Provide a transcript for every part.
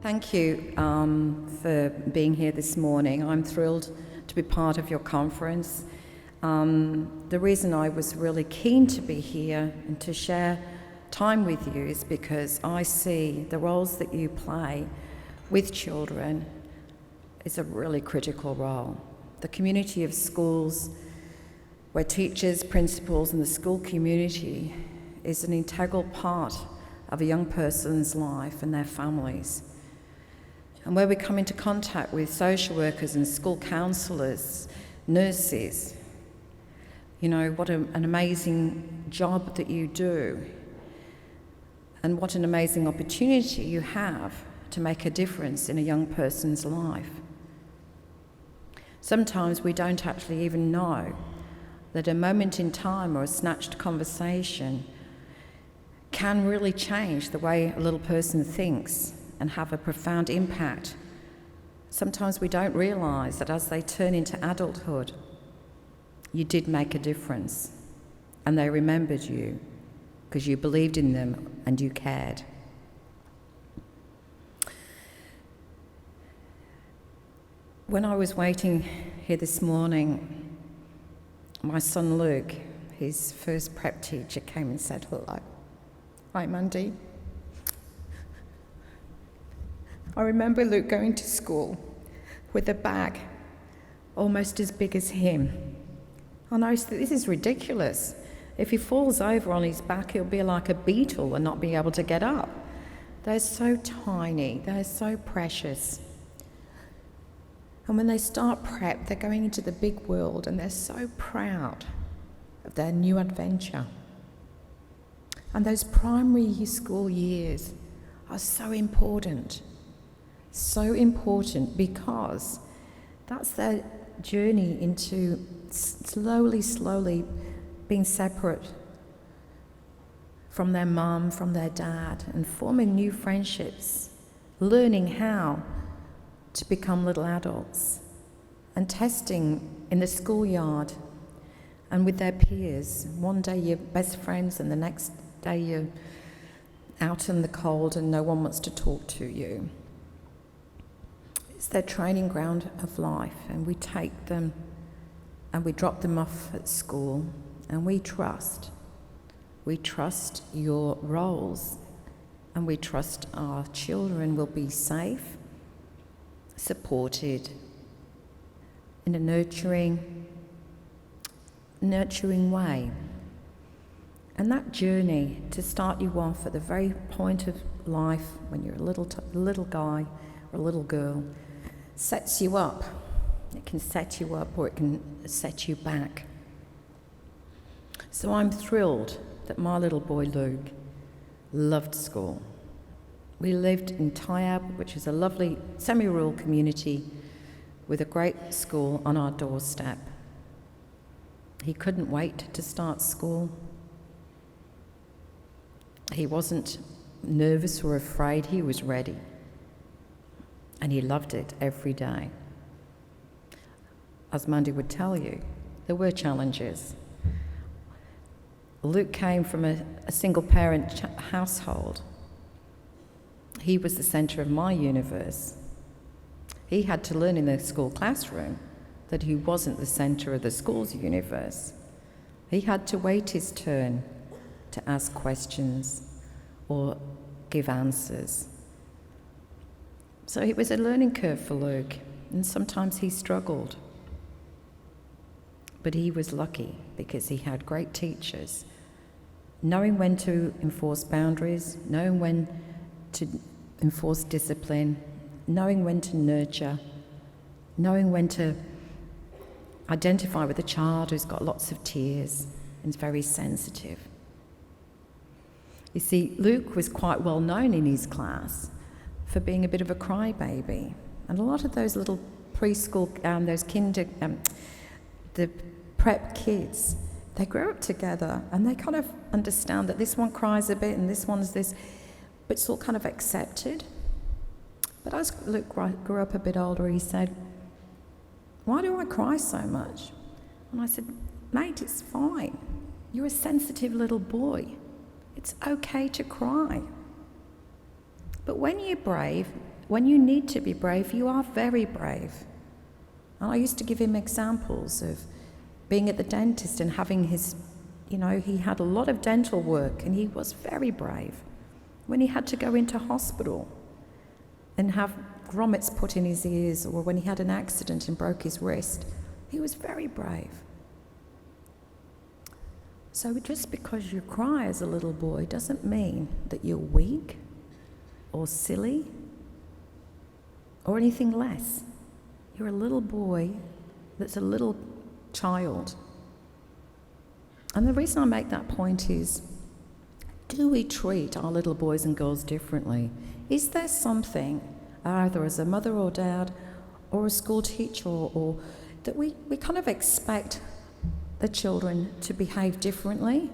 Thank you for being here this morning. I'm thrilled to be part of your conference. The reason I was really keen to be here and to share time with you is because I see the roles that you play with children is a really critical role. The community of schools, where teachers, principals and the school community is an integral part of a young person's life and their families. And where we come into contact with social workers and school counsellors, nurses, you know, what an amazing job that you do, and what an amazing opportunity you have to make a difference in a young person's life. Sometimes we don't actually even know that a moment in time or a snatched conversation can really change the way a little person thinks and have a profound impact. Sometimes we don't realise that as they turn into adulthood, you did make a difference and they remembered you because you believed in them and you cared. When I was waiting here this morning, my son Luke, his first prep teacher, came and said hello. Hi, Mandy. I remember Luke going to school with a bag almost as big as him. And I said, this is ridiculous. If he falls over on his back, he'll be like a beetle and not be able to get up. They're so tiny, they're so precious. And when they start prep, they're going into the big world and they're so proud of their new adventure. And those primary school years are so important because that's their journey into slowly being separate from their mum, from their dad, and forming new friendships, learning how to become little adults, and testing in the schoolyard and with their peers. One day you're best friends and the next day you're out in the cold and no one wants to talk to you. It's their training ground of life, and we take them and we drop them off at school, and we trust your roles, and we trust our children will be safe, supported in a nurturing way. And that journey to start you off at the very point of life when you're a little guy or a little girl sets you up. It can set you up or it can set you back. So I'm thrilled that my little boy Luke loved school. We lived in Tyab, which is a lovely semi-rural community with a great school on our doorstep. He couldn't wait to start school. He wasn't nervous or afraid, he was ready. And he loved it every day. As Mandy would tell you, there were challenges. Luke came from a single-parent household. He was the centre of my universe. He had to learn in the school classroom that he wasn't the centre of the school's universe. He had to wait his turn to ask questions or give answers. So it was a learning curve for Luke, and sometimes he struggled. But he was lucky because he had great teachers, knowing when to enforce boundaries, knowing when to enforce discipline, knowing when to nurture, knowing when to identify with a child who's got lots of tears and is very sensitive. You see, Luke was quite well known in his class for being a bit of a crybaby. And a lot of those little preschool, the prep kids, they grow up together and they kind of understand that this one cries a bit and this one's this, but it's all kind of accepted. But as Luke grew up a bit older, he said, "Why do I cry so much?" And I said, "Mate, it's fine. You're a sensitive little boy. It's okay to cry. But when you're brave when you need to be brave, you are very brave. And I used to give him examples of being at the dentist and having his, he had a lot of dental work and he was very brave. When he had to go into hospital and have grommets put in his ears, or when he had an accident and broke his wrist, he was very brave. So just because you cry as a little boy doesn't mean that you're weak or silly or anything less. You're a little boy that's a little child. And the reason I make that point is, do we treat our little boys and girls differently? Is there something, either as a mother or dad or a school teacher, or that we kind of expect the children to behave differently?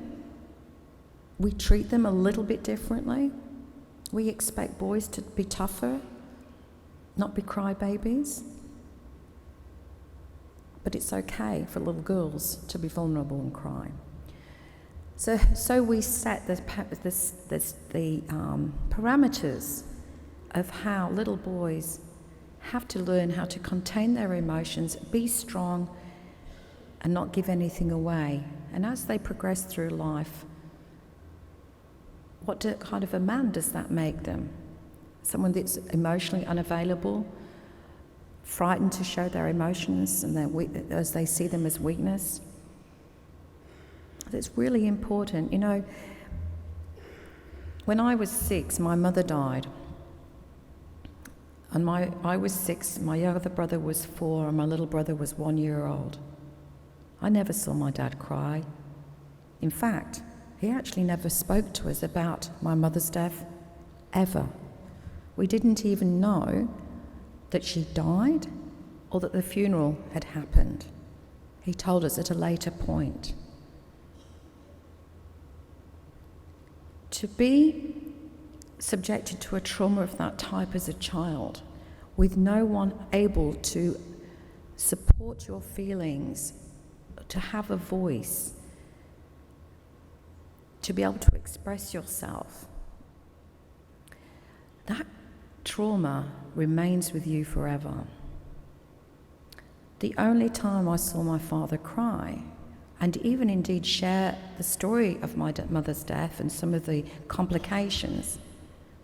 We treat them a little bit differently. We expect boys to be tougher, not be crybabies. But it's okay for little girls to be vulnerable and cry. So we set the parameters of how little boys have to learn how to contain their emotions, be strong, and not give anything away. And as they progress through life, what kind of a man does that make them? Someone that's emotionally unavailable, frightened to show their emotions, and as they see them as weakness. It's really important. When I was 6, my mother died. And I was 6, my other brother was 4, and my little brother was 1 year old. I never saw my dad cry. In fact, he actually never spoke to us about my mother's death, ever. We didn't even know that she died or that the funeral had happened. He told us at a later point. To be subjected to a trauma of that type as a child, with no one able to support your feelings, to have a voice, to be able to express yourself, that trauma remains with you forever. The only time I saw my father cry, and even indeed share the story of my mother's death and some of the complications,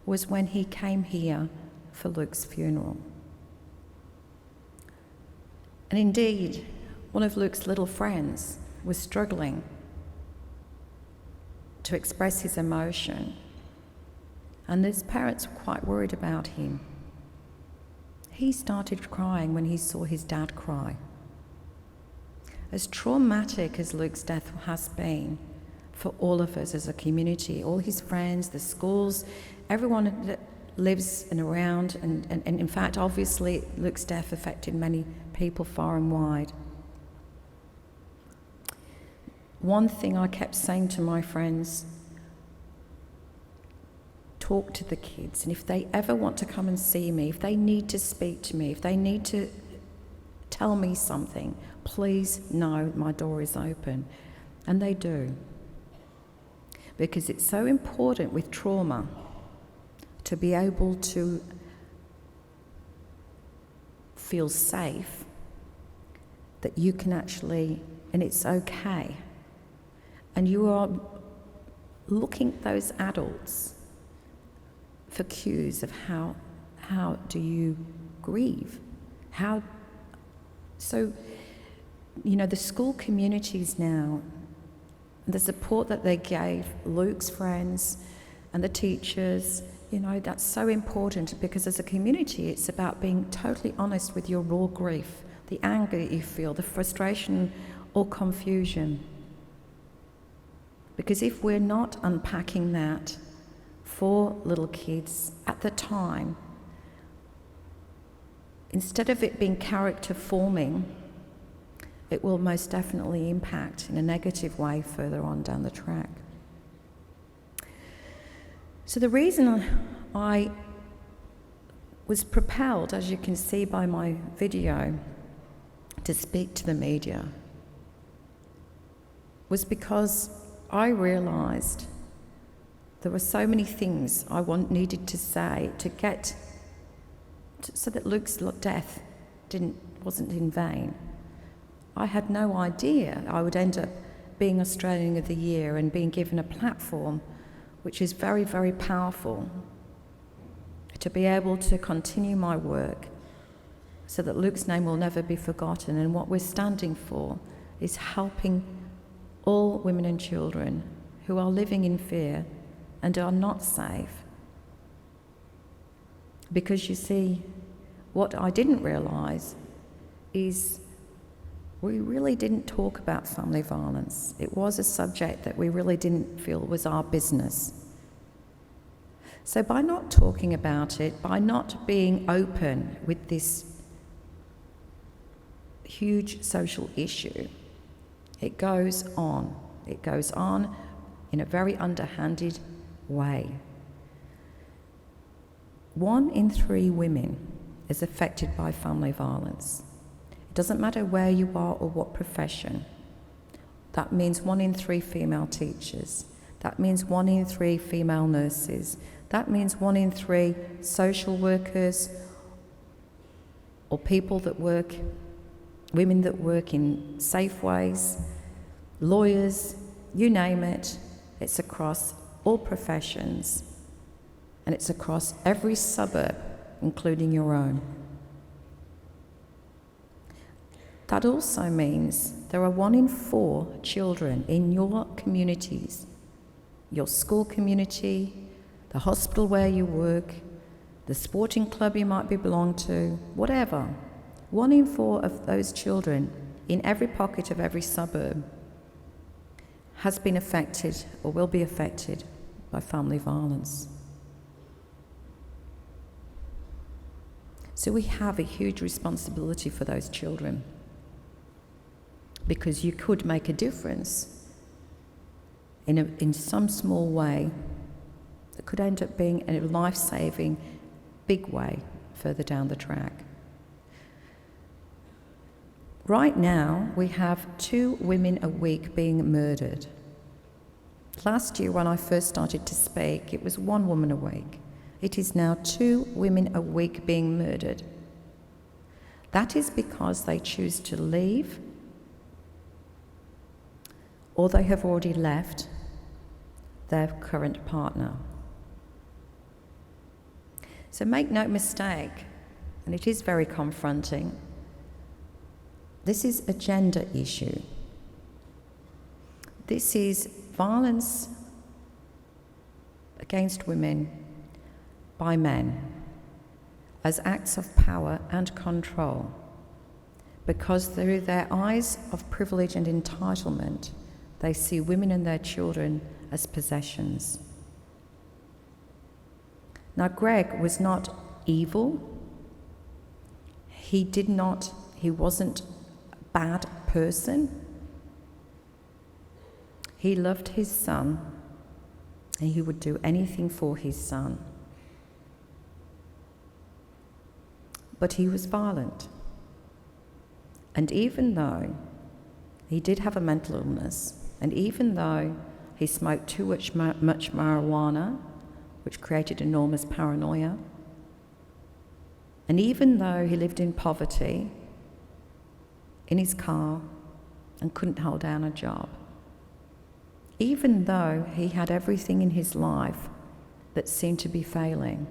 was when he came here for Luke's funeral. And indeed, one of Luke's little friends was struggling to express his emotion, and his parents were quite worried about him. He started crying when he saw his dad cry. As traumatic as Luke's death has been for all of us as a community, all his friends, the schools, everyone that lives and around, and in fact, obviously, Luke's death affected many people far and wide. One thing I kept saying to my friends, talk to the kids, and if they ever want to come and see me, if they need to speak to me, if they need to tell me something, please know my door is open. And they do. Because it's so important with trauma to be able to feel safe that you can actually, and it's okay. And you are looking at those adults for cues of how do you grieve? The school communities now, the support that they gave Luke's friends and the teachers, that's so important, because as a community, it's about being totally honest with your raw grief, the anger that you feel, the frustration or confusion. Because if we're not unpacking that for little kids at the time, instead of it being character forming, it will most definitely impact in a negative way further on down the track. So the reason I was propelled, as you can see by my video, to speak to the media was because I realised there were so many things I needed to say to get so that Luke's death wasn't in vain. I had no idea I would end up being Australian of the Year and being given a platform which is very, very powerful to be able to continue my work so that Luke's name will never be forgotten. And what we're standing for is helping all women and children who are living in fear and are not safe. Because you see, what I didn't realise is we really didn't talk about family violence. It was a subject that we really didn't feel was our business. So by not talking about it, by not being open with this huge social issue, it goes on. It goes on in a very underhanded way. 1 in 3 women is affected by family violence. It doesn't matter where you are or what profession. That means 1 in 3 female teachers. That means 1 in 3 female nurses. That means 1 in 3 social workers or women that work in Safeways, lawyers, you name it. It's across all professions, and it's across every suburb, including your own. That also means there are 1 in 4 children in your communities, your school community, the hospital where you work, the sporting club you might belong to, whatever. 1 in 4 of those children in every pocket of every suburb has been affected or will be affected by family violence. So we have a huge responsibility for those children, because you could make a difference in some small way that could end up being a life-saving big way further down the track. Right now, we have 2 women a week being murdered. Last year, when I first started to speak, it was 1 woman a week. It is now 2 women a week being murdered. That is because they choose to leave, or they have already left their current partner. So make no mistake, and it is very confronting, this is a gender issue. This is violence against women by men as acts of power and control, because through their eyes of privilege and entitlement, they see women and their children as possessions. Now, Greg was not evil. He wasn't a bad person. He loved his son, and he would do anything for his son. But he was violent. And even though he did have a mental illness, and even though he smoked too much marijuana, which created enormous paranoia, and even though he lived in poverty, in his car, and couldn't hold down a job, even though he had everything in his life that seemed to be failing,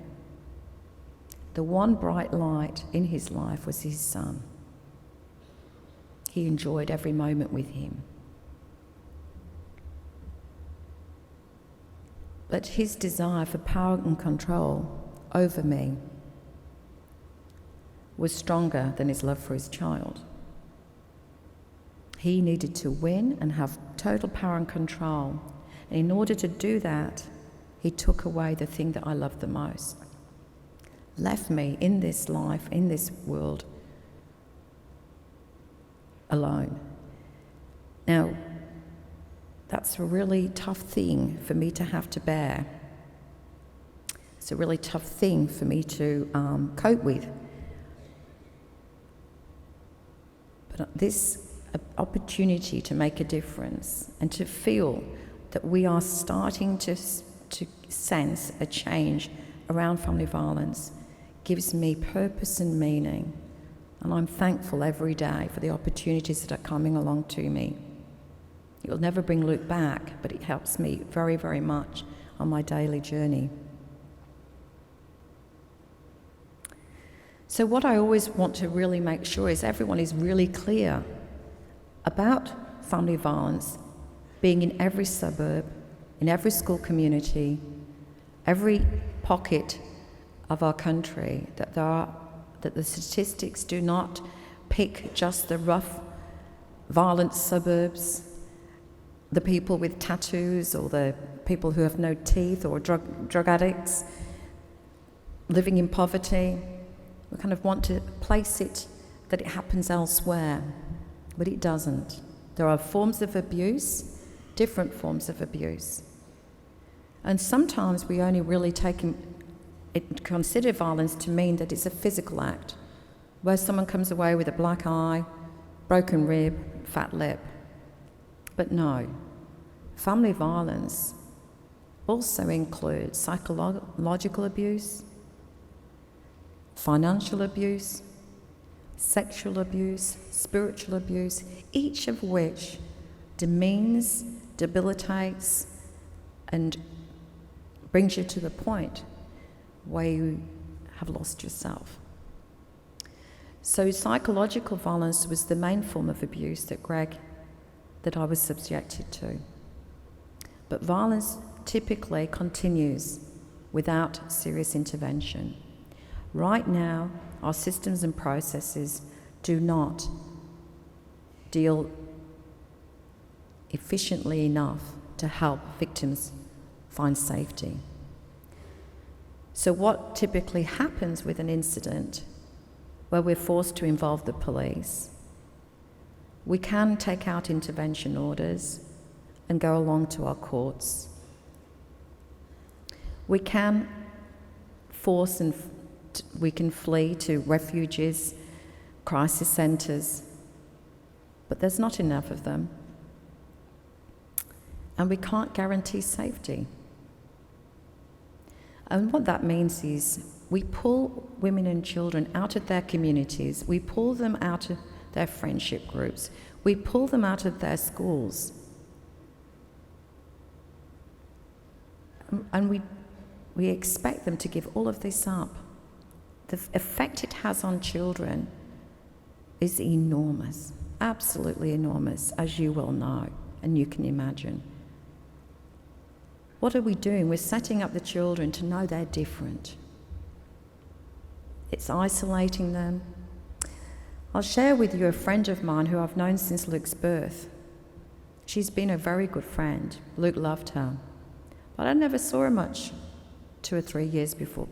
the one bright light in his life was his son. He enjoyed every moment with him. But his desire for power and control over me was stronger than his love for his child. He needed to win and have total power and control. And in order to do that, he took away the thing that I loved the most. Left me in this life, in this world, alone. Now, that's a really tough thing for me to have to bear. It's a really tough thing for me to cope with. But this opportunity to make a difference and to feel that we are starting to sense a change around family violence gives me purpose and meaning, and I'm thankful every day for the opportunities that are coming along to me. It will never bring Luke back, but it helps me very, very much on my daily journey. So what I always want to really make sure is everyone is really clear about family violence being in every suburb, in every school community, every pocket of our country, that the statistics do not pick just the rough, violent suburbs, the people with tattoos or the people who have no teeth or drug addicts living in poverty. We kind of want to place it that it happens elsewhere, but it doesn't. There are forms of abuse, different forms of abuse. And sometimes we only really consider violence to mean that it's a physical act, where someone comes away with a black eye, broken rib, fat lip. But no, family violence also includes psychological abuse, financial abuse, sexual abuse, spiritual abuse, each of which demeans, debilitates, and brings you to the point where you have lost yourself. So psychological violence was the main form of abuse that I was subjected to. But violence typically continues without serious intervention. Right now, our systems and processes do not deal efficiently enough to help victims find safety. So what typically happens with an incident where we're forced to involve the police, we can take out intervention orders and go along to our courts. We can we can flee to refuges, crisis centres, but there's not enough of them. And we can't guarantee safety. And what that means is we pull women and children out of their communities, we pull them out of their friendship groups, we pull them out of their schools. And we expect them to give all of this up. The effect it has on children is enormous, absolutely enormous, as you well know, and you can imagine. What are we doing? We're setting up the children to know they're different. It's isolating them. I'll share with you a friend of mine who I've known since Luke's birth. She's been a very good friend. Luke loved her. But I never saw her much 2 or 3 years before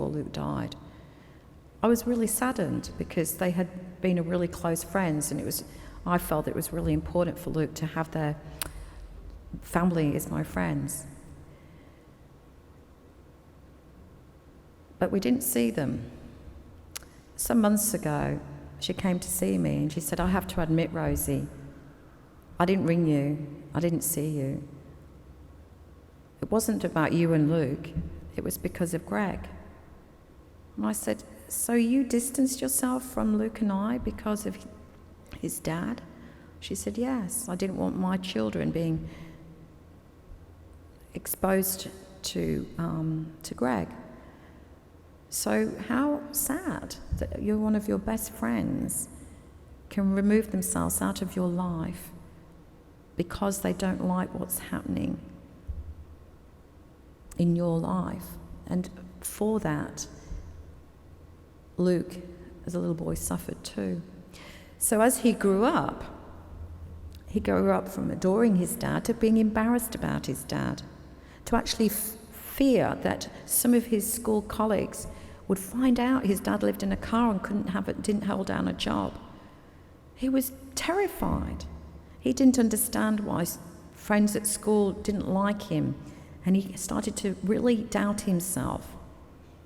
Luke died. I was really saddened because they had been really close friends, and I felt it was really important for Luke to have their family as my friends. But we didn't see them. Some months ago, she came to see me and she said, "I have to admit, Rosie, I didn't ring you, I didn't see you. It wasn't about you and Luke, it was because of Greg." And I said, "So you distanced yourself from Luke and I because of his dad?" She said, "Yes, I didn't want my children being exposed to Greg." So how sad that one of your best friends can remove themselves out of your life because they don't like what's happening in your life. And for that, Luke, as a little boy, suffered too. So as he grew up from adoring his dad to being embarrassed about his dad, to actually fear that some of his school colleagues would find out his dad lived in a car and didn't hold down a job. He was terrified. He didn't understand why friends at school didn't like him, and he started to really doubt himself.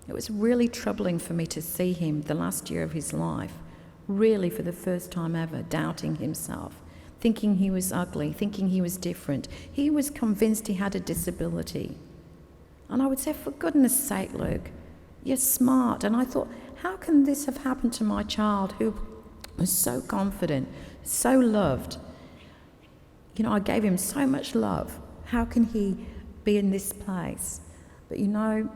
It was really troubling for me to see him the last year of his life, really for the first time ever, doubting himself, thinking he was ugly, thinking he was different. He was convinced he had a disability. And I would say, for goodness sake, Luke, You're smart. And I thought, how can this have happened to my child who was so confident, so loved? You know, I gave him so much love. How can he be in this place? But you know,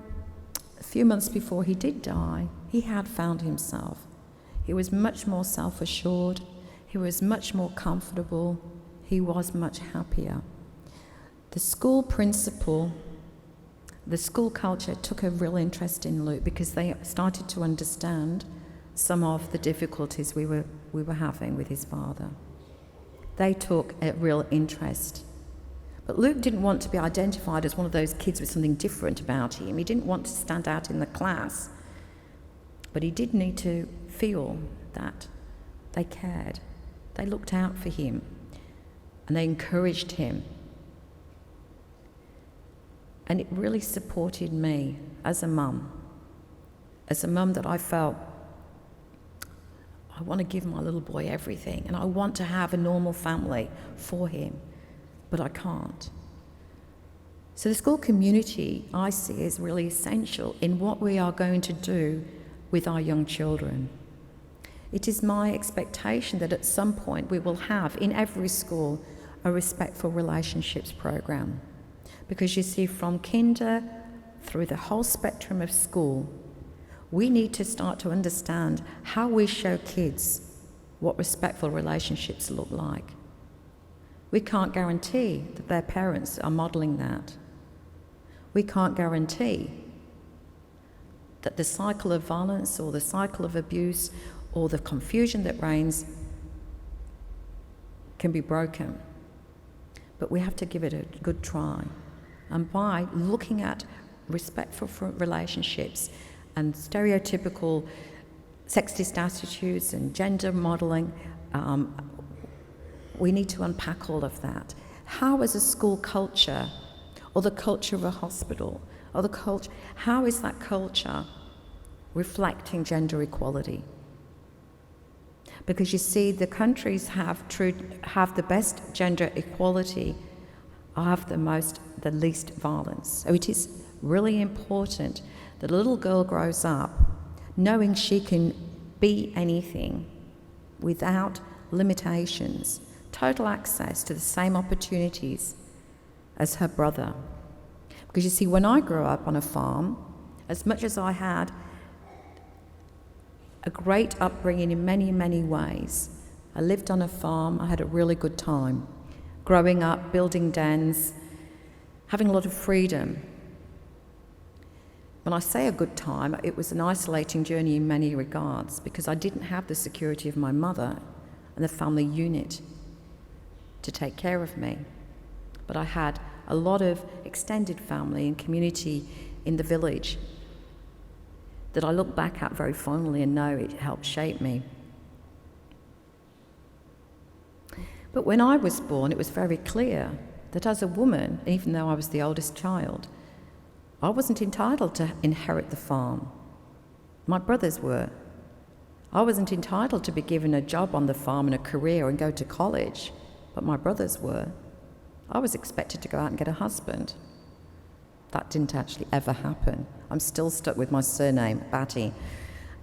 a few months before he did die, he had found himself. He was much more self-assured. He was much more comfortable. He was much happier. The school principal, the school culture took a real interest in Luke because they started to understand some of the difficulties we were having with his father. They took a real interest. But Luke didn't want to be identified as one of those kids with something different about him. He didn't want to stand out in the class. But he did need to feel that they cared. They looked out for him and they encouraged him. And it really supported me as a mum that I felt, I want to give my little boy everything and I want to have a normal family for him, but I can't. So the school community, I see, is really essential in what we are going to do with our young children. It is my expectation that at some point we will have in every school a respectful relationships program. Because you see, from kinder through the whole spectrum of school, we need to start to understand how we show kids what respectful relationships look like. We can't guarantee that their parents are modelling that. We can't guarantee that the cycle of violence or the cycle of abuse or the confusion that reigns can be broken. But we have to give it a good try. And by looking at respectful relationships and stereotypical sexist attitudes and gender modelling, we need to unpack all of that. How is a school culture, or the culture of a hospital, or the culture, how is that culture reflecting gender equality? Because you see, the countries have the best gender equality, have the least violence. So it is really important that a little girl grows up knowing she can be anything without limitations, total access to the same opportunities as her brother. Because you see, when I grew up on a farm, as much as I had a great upbringing in many, many ways, I lived on a farm, I had a really good time. Growing up, building dens, having a lot of freedom. When I say a good time, it was an isolating journey in many regards because I didn't have the security of my mother and the family unit to take care of me. But I had a lot of extended family and community in the village that I look back at very fondly and know it helped shape me. But when I was born, it was very clear that as a woman, even though I was the oldest child, I wasn't entitled to inherit the farm. My brothers were. I wasn't entitled to be given a job on the farm and a career and go to college, but my brothers were. I was expected to go out and get a husband. That didn't actually ever happen. I'm still stuck with my surname, Batty.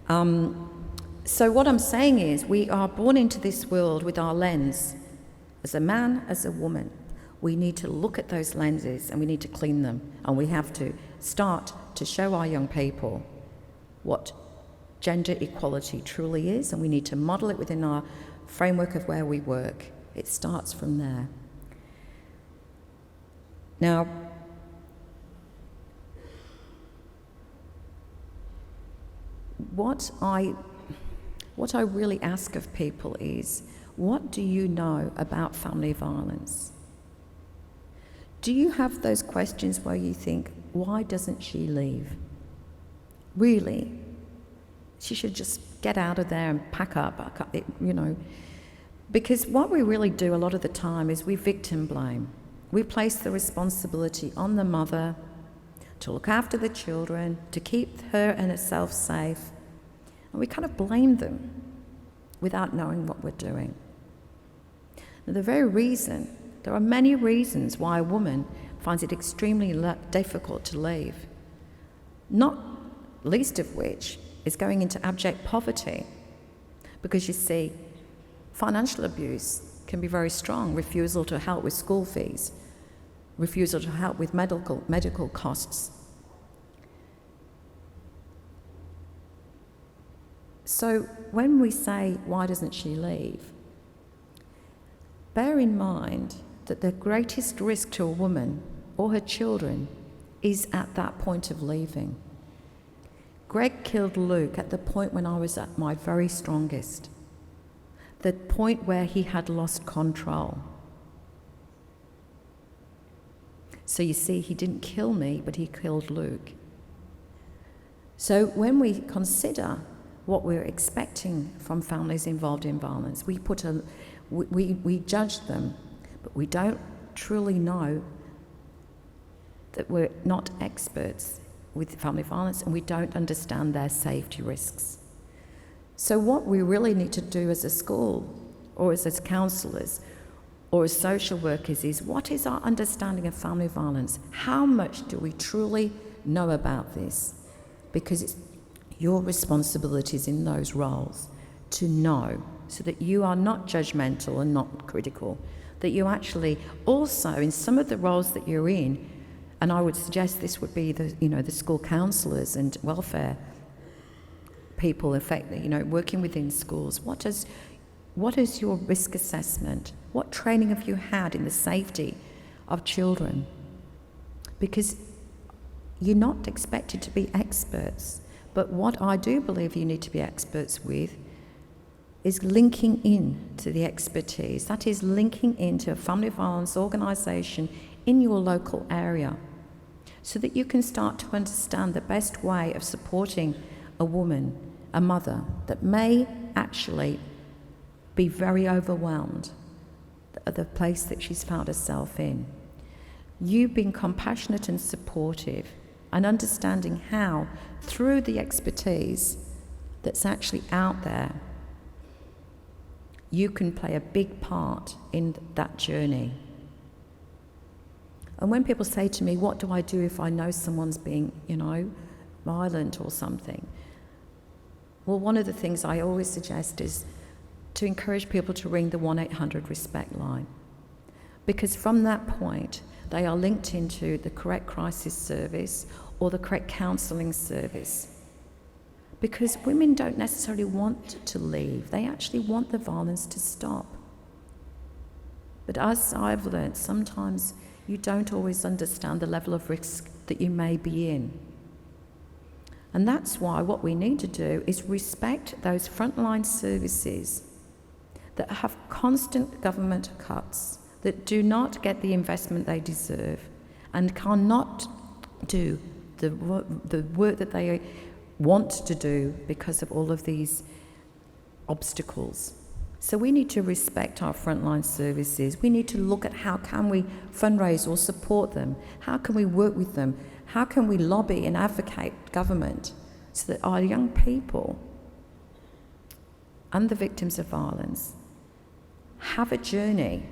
So what I'm saying is we are born into this world with our lens. As a man, as a woman, we need to look at those lenses and we need to clean them. And we have to start to show our young people what gender equality truly is, and we need to model it within our framework of where we work. It starts from there. Now, what I really ask of people is, what do you know about family violence? Do you have those questions where you think, why doesn't she leave? Really? She should just get out of there and pack up, you know. Because what we really do a lot of the time is we victim blame. We place the responsibility on the mother to look after the children, to keep her and herself safe. And we kind of blame them without knowing what we're doing. Now, there are many reasons why a woman finds it extremely difficult to leave. Not least of which is going into abject poverty. Because you see, financial abuse can be very strong. Refusal to help with school fees, refusal to help with medical costs. So when we say, why doesn't she leave? Bear in mind that the greatest risk to a woman or her children is at that point of leaving. Greg killed Luke at the point when I was at my very strongest, the point where he had lost control. So you see, he didn't kill me, but he killed Luke. So when we consider what we're expecting from families involved in violence, we judge them, but we don't truly know that we're not experts with family violence, and we don't understand their safety risks. So what we really need to do as a school, or as counsellors, or as social workers is, what is our understanding of family violence? How much do we truly know about this? Because it's your responsibilities in those roles to know, so that you are not judgmental and not critical, that you actually also, in some of the roles that you're in, and I would suggest this would be the school counsellors and welfare people, in fact, working within schools. What is your risk assessment? What training have you had in the safety of children? Because you're not expected to be experts, but what I do believe you need to be experts with is linking in to the expertise. That is linking into a family violence organisation in your local area, so that you can start to understand the best way of supporting a woman, a mother, that may actually be very overwhelmed at the place that she's found herself in. You being compassionate and supportive and understanding how, through the expertise that's actually out there, you can play a big part in that journey. And when people say to me, what do I do if I know someone's being, violent or something? Well, one of the things I always suggest is to encourage people to ring the 1-800-RESPECT line. Because from that point, they are linked into the correct crisis service or the correct counselling service. Because women don't necessarily want to leave. They actually want the violence to stop. But as I've learned, sometimes you don't always understand the level of risk that you may be in. And that's why what we need to do is respect those frontline services that have constant government cuts, that do not get the investment they deserve, and cannot do the work that they want to do because of all of these obstacles. So we need to respect our frontline services. We need to look at how can we fundraise or support them? How can we work with them? How can we lobby and advocate government so that our young people and the victims of violence have a journey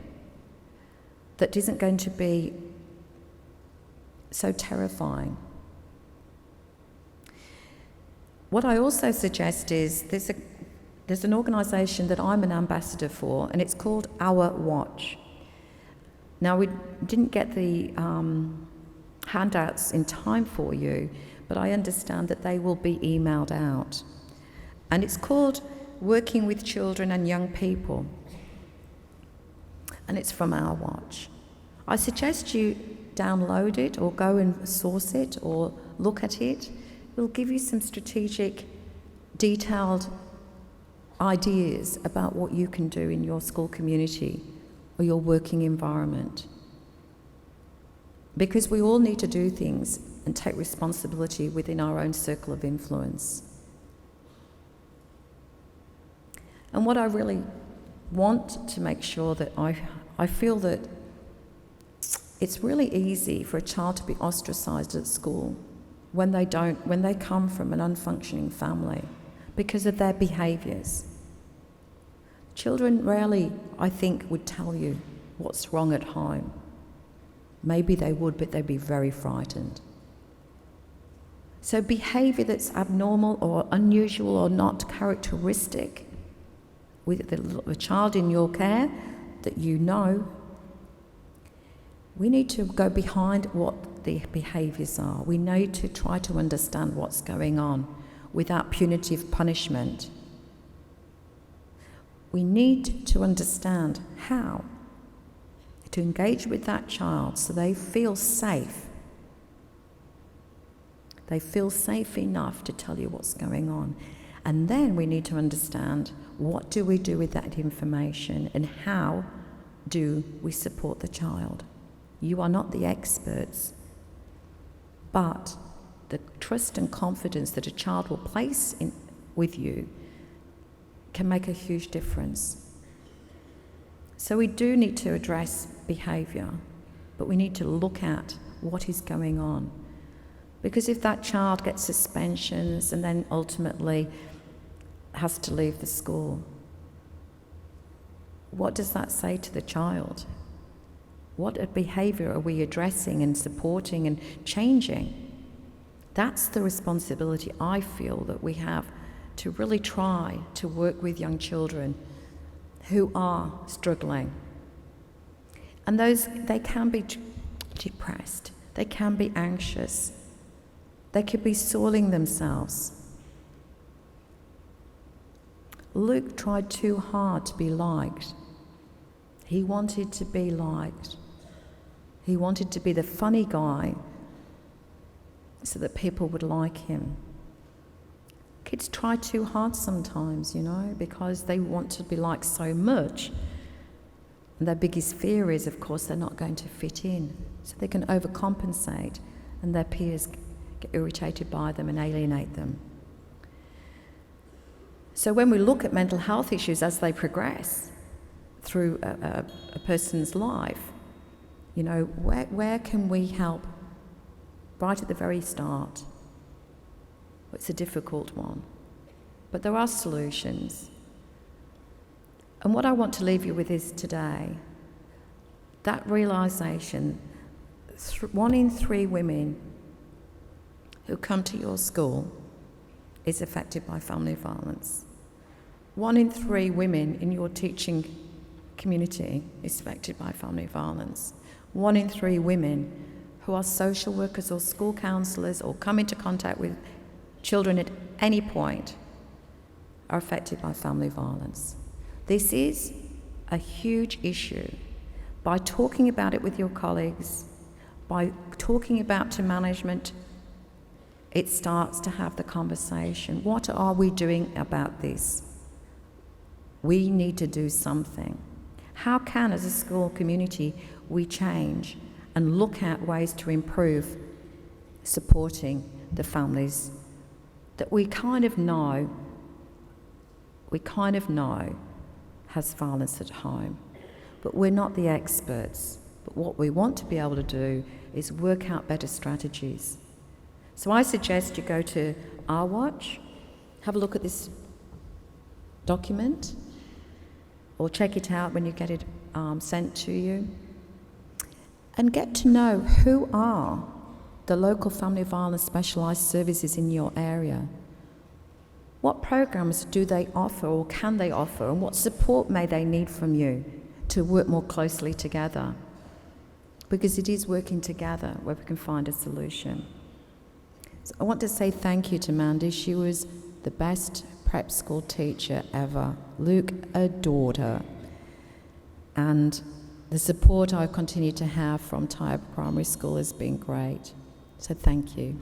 that isn't going to be so terrifying. What I also suggest is there's an organisation that I'm an ambassador for, and it's called Our Watch. Now, we didn't get the handouts in time for you, but I understand that they will be emailed out. And it's called Working with Children and Young People. And it's from Our Watch. I suggest you download it or go and source it or look at it. It'll give you some strategic, detailed ideas about what you can do in your school community or your working environment. Because we all need to do things and take responsibility within our own circle of influence. And what I really want to make sure that I feel that it's really easy for a child to be ostracised at school when they come from an unfunctioning family because of their behaviours. Children rarely, I think, would tell you what's wrong at home. Maybe they would, but they'd be very frightened. So behaviour that's abnormal or unusual or not characteristic with the child in your care that you know, we need to go behind what the behaviours are. We need to try to understand what's going on without punitive punishment. We need to understand how to engage with that child so they feel safe. They feel safe enough to tell you what's going on. And then we need to understand, what do we do with that information and how do we support the child? You are not the experts, but the trust and confidence that a child will place in with you can make a huge difference. So we do need to address behaviour, but we need to look at what is going on. Because if that child gets suspensions and then ultimately has to leave the school, what does that say to the child? What behaviour are we addressing and supporting and changing? That's the responsibility I feel that we have, to really try to work with young children who are struggling. And they can be depressed, they can be anxious, they could be soiling themselves. Luke tried too hard to be liked. He wanted to be liked. He wanted to be the funny guy so that people would like him. Kids try too hard sometimes, because they want to be liked so much. And their biggest fear is, of course, they're not going to fit in. So they can overcompensate and their peers get irritated by them and alienate them. So when we look at mental health issues as they progress through a person's life, where can we help right at the very start? It's a difficult one, but there are solutions. And what I want to leave you with is today, that realisation, 1 in 3 women who come to your school is affected by family violence. 1 in 3 women in your teaching community is affected by family violence. 1 in 3 women who are social workers or school counsellors or come into contact with children at any point are affected by family violence. This is a huge issue. By talking about it with your colleagues, by talking about to management, it starts to have the conversation. What are we doing about this? We need to do something. How can, as a school community, we change and look at ways to improve supporting the families that we kind of know has violence at home, but we're not the experts. But what we want to be able to do is work out better strategies. So I suggest you go to Our Watch, have a look at this document, or check it out when you get it sent to you, and get to know who are the local family violence specialised services in your area. What programs do they offer or can they offer, and what support may they need from you to work more closely together? Because it is working together where we can find a solution. So I want to say thank you to Mandy. She was the best prep school teacher ever. Luke adored her. And the support I continue to have from Tyre Primary School has been great. So thank you.